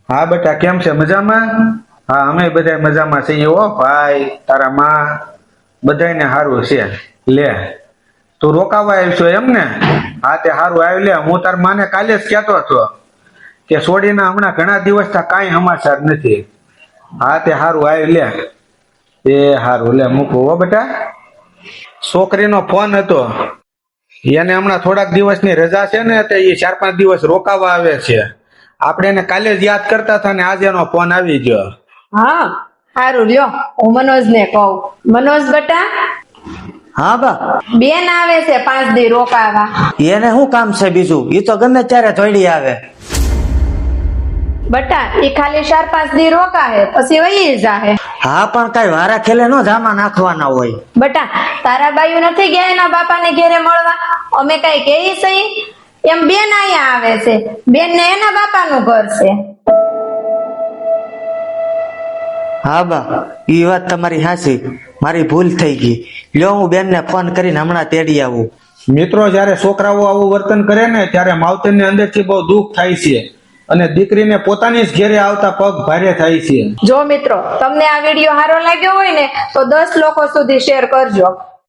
હા બેટા, કેમ છે? મજામાં? હા, અમે બધા મજામાં છીએ હો ભાઈ, તારા માં બધાયને સારું છે. લે, તું રોકાવા આવ્યો એમ ને? હા તે સારું આવી લે. હું તાર માને કાલે જ કહેતો હતો કે છોડીને હમણાં ઘણા દિવસથી કાંઈ સમાચાર નથી. હા તે સારું આવી લે. એ સારું લે, મૂકું હો બેટા. છોકરીનો ફોન હતો, એને હમણાં થોડાક દિવસની રજા છે ને તે એ 4-5 દિવસ રોકાવા આવે છે. આપણે એને કાલે જ યાદ કરતા હતા ને આજે એનો ફોન આવી ગયો. હા, સારું લ્યો, હું મનોજ ને કહું. મનોજ બેટા, હા બા, બેન આવે છે 5 દી રોકાવા. એને શું કામ છે બીજું? ઈ તો ગમે ત્યારે થોડી આવે. બટા, ઈ ખાલી 4-5 દી રોકાહે પછી વહી જાહે. હા, પણ કઈ વારા ખેલે નો જામા નાખવાના હોય. બટા, તારા બાયું નથી ગયા એના બાપાને ઘેરે મળવા? અમે કઈ કેઈ સહી? એમ બેન અહીંયા આવે છે. બેન ને એના બાપાનું ઘર છે. હા બા, ઈ વાત તમારી સાચી. મારી ભૂલ થઈ ગઈ. લ્યો, હું બેનને ફોન કરીને હમણાં તેડી આવું. મિત્રો, જ્યારે છોકરાઓ આવું વર્તન કરે ને ત્યારે માવતરને અંદરથી બહુ દુઃખ થાય છે અને દીકરીને પોતાની જ ઘેરે આવતા પગ ભારે થાય છે. જો મિત્રો, તમને આ વિડીયો સારો લાગ્યો હોય ને તો 10 લોકો સુધી શેર કરજો.